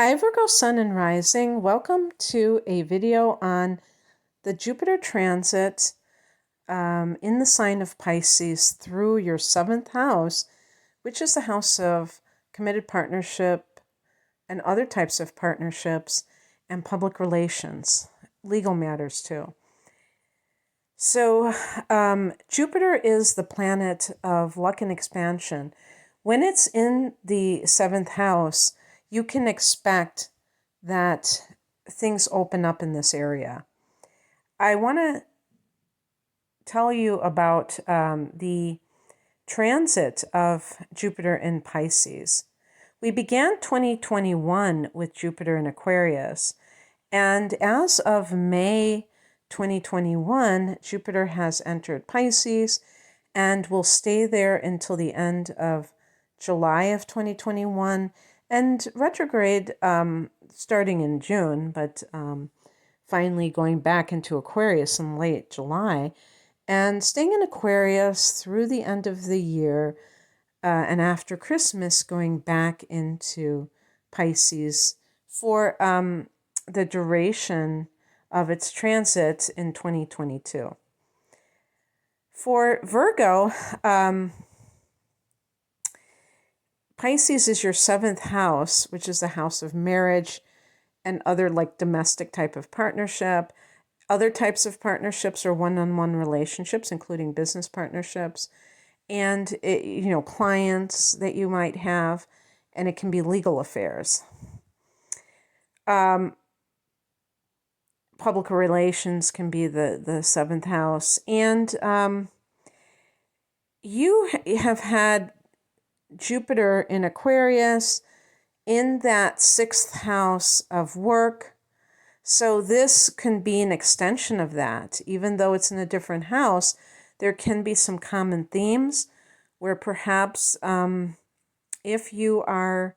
Hi, Virgo Sun and Rising. Welcome to a video on the Jupiter transit in the sign of Pisces through your 7th house, which is the house of committed partnership and other types of partnerships and public relations, legal matters too. So Jupiter is the planet of luck and expansion. When it's in the 7th house, you can expect that things open up in this area. I want to tell you about the transit of Jupiter in Pisces. We began 2021 with Jupiter in Aquarius, and as of May 2021, Jupiter has entered Pisces and will stay there until the end of July of 2021 and retrograde starting in June, but finally going back into Aquarius in late July and staying in Aquarius through the end of the year and after Christmas going back into Pisces for the duration of its transit in 2022. For Virgo, Pisces is your 7th house, which is the house of marriage and other like domestic type of partnership. Other types of partnerships are one-on-one relationships, including business partnerships and clients that you might have, and it can be legal affairs. Public relations can be the 7th house. And you have had Jupiter in Aquarius in that 6th house of work. So this can be an extension of that. Even though it's in a different house, there can be some common themes where perhaps if you are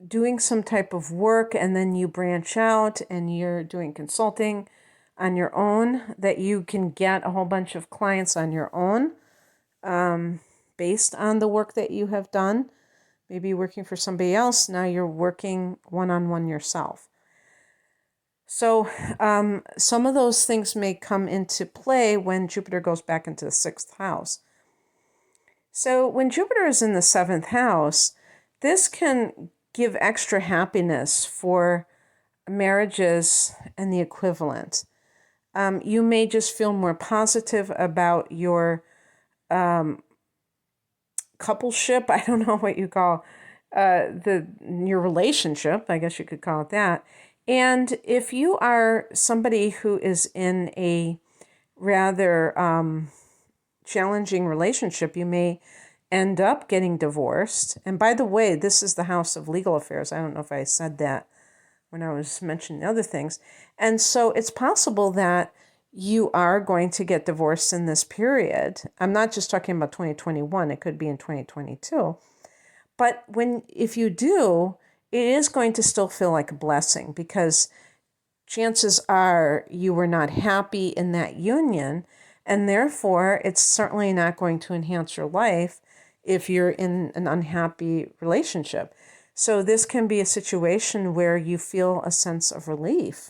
doing some type of work and then you branch out and you're doing consulting on your own, that you can get a whole bunch of clients on your own based on the work that you have done. Maybe you're working for somebody else, now you're working one-on-one yourself. So some of those things may come into play when Jupiter goes back into the 6th house. So when Jupiter is in the 7th house, this can give extra happiness for marriages and the equivalent. You may just feel more positive about your coupleship. I don't know what you call your relationship. I guess you could call it that. And if you are somebody who is in a rather challenging relationship, you may end up getting divorced. And by the way, this is the house of legal affairs. I don't know if I said that when I was mentioning other things. And so it's possible that you are going to get divorced in this period. I'm not just talking about 2021. It could be in 2022. But if you do, it is going to still feel like a blessing because chances are you were not happy in that union, and therefore it's certainly not going to enhance your life if you're in an unhappy relationship. So this can be a situation where you feel a sense of relief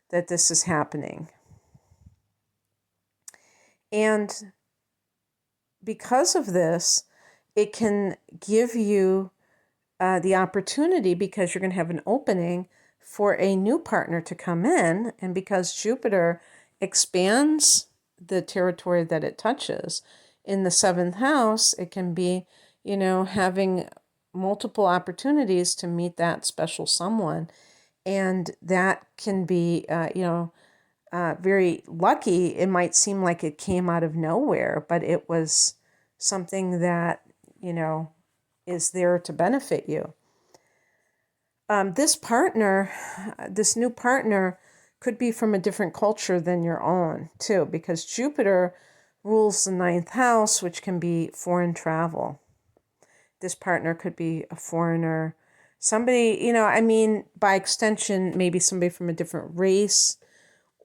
that this is happening. And because of this, it can give you the opportunity, because you're going to have an opening for a new partner to come in. And because Jupiter expands the territory that it touches in the 7th house, it can be, having multiple opportunities to meet that special someone. And that can be, very lucky. It might seem like it came out of nowhere, but it was something that, is there to benefit you. This new partner could be from a different culture than your own too, because Jupiter rules the 9th house, which can be foreign travel. This partner could be a foreigner, somebody, by extension, maybe somebody from a different race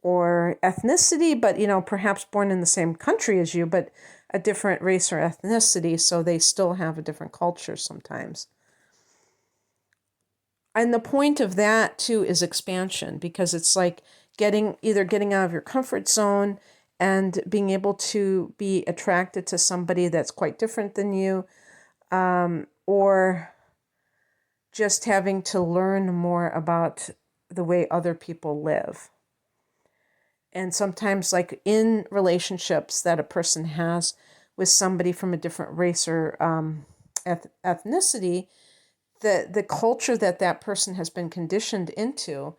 or ethnicity, but, perhaps born in the same country as you, but a different race or ethnicity, so they still have a different culture sometimes. And the point of that too is expansion, because it's like either getting out of your comfort zone and being able to be attracted to somebody that's quite different than you, or just having to learn more about the way other people live. And sometimes, like in relationships that a person has with somebody from a different race or ethnicity, the culture that person has been conditioned into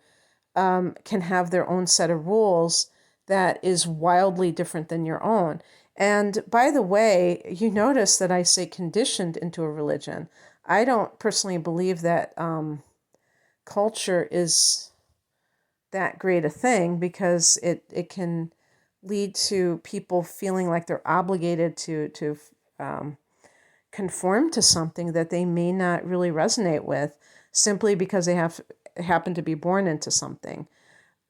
can have their own set of rules that is wildly different than your own. And by the way, you notice that I say conditioned into a religion. I don't personally believe that culture is that great a thing, because it can lead to people feeling like they're obligated to conform to something that they may not really resonate with, simply because they happen to be born into something.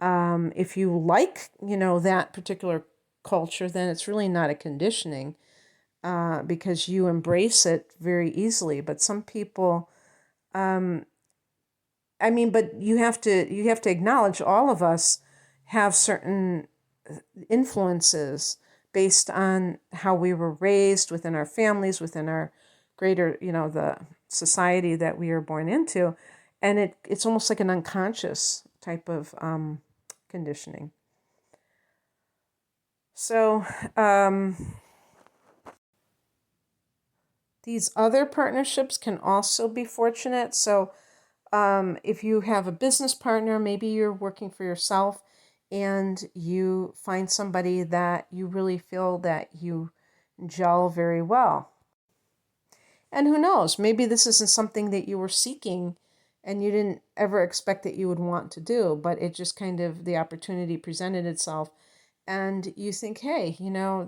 If you like, that particular culture, then it's really not a conditioning, because you embrace it very easily. But some people, but you have to acknowledge all of us have certain influences based on how we were raised within our families, within our greater, the society that we are born into. And it's almost like an unconscious type of conditioning. So these other partnerships can also be fortunate. So if you have a business partner, maybe you're working for yourself and you find somebody that you really feel that you gel very well. And who knows, maybe this isn't something that you were seeking and you didn't ever expect that you would want to do, but it just kind of, the opportunity presented itself. And you think, hey,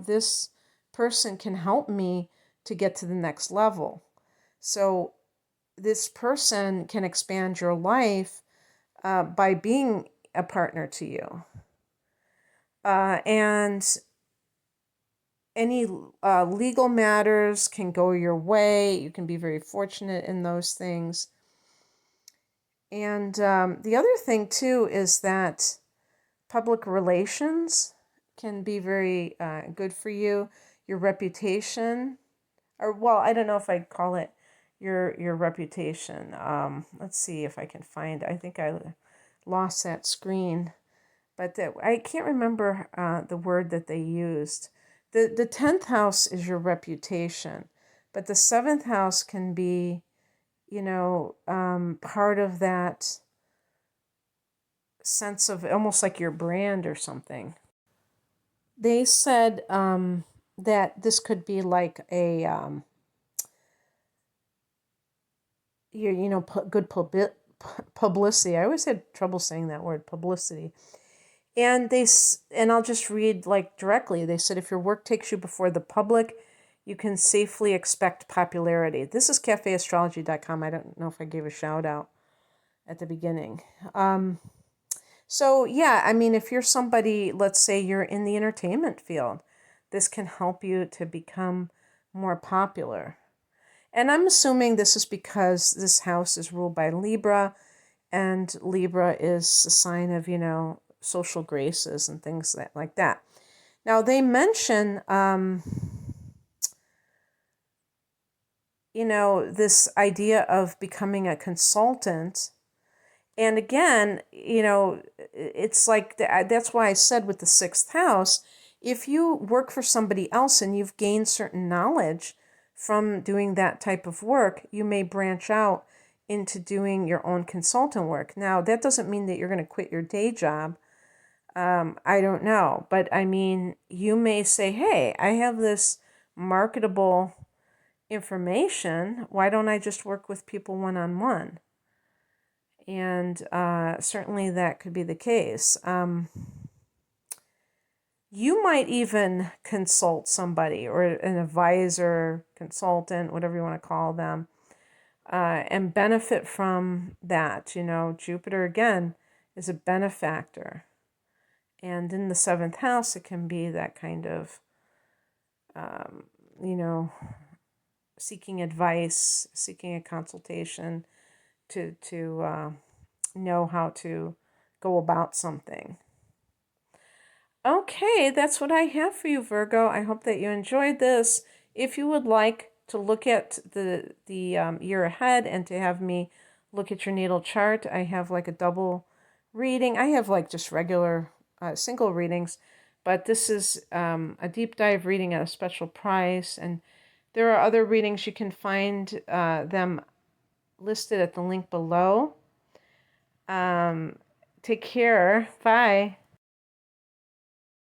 this person can help me to get to the next level. So this person can expand your life by being a partner to you. And any legal matters can go your way. You can be very fortunate in those things. And the other thing, too, is that public relations can be very good for you. Your reputation, or, well, I don't know if I'd call it your reputation. Let's see if I can find, I think I lost that screen, but I can't remember the word that they used. The 10th house is your reputation, but the 7th house can be, part of that sense of almost like your brand or something. They said that this could be like a good publicity. I always had trouble saying that word, publicity. And I'll just read like directly. They said, if your work takes you before the public, you can safely expect popularity. This is cafeastrology.com. I don't know if I gave a shout out at the beginning. So yeah, if you're somebody, let's say you're in the entertainment field, this can help you to become more popular. And I'm assuming this is because this house is ruled by Libra, and Libra is a sign of, social graces and things like that. Now, they mention, this idea of becoming a consultant. And again, it's like, that's why I said with the 6th house, if you work for somebody else and you've gained certain knowledge from doing that type of work, you may branch out into doing your own consultant work. Now, that doesn't mean that you're going to quit your day job. I don't know. But you may say, hey, I have this marketable information. Why don't I just work with people one-on-one? And certainly that could be the case. You might even consult somebody, or an advisor, consultant, whatever you want to call them, and benefit from that. Jupiter, again, is a benefactor. And in the 7th house, it can be that kind of, seeking advice, seeking a consultation, know how to go about something. Okay, that's what I have for you, Virgo. I hope that you enjoyed this. If you would like to look at the year ahead and to have me look at your natal chart, I have like a double reading. I have like just regular single readings, but this is a deep dive reading at a special price. And there are other readings. You can find them listed at the link below. Take care. Bye.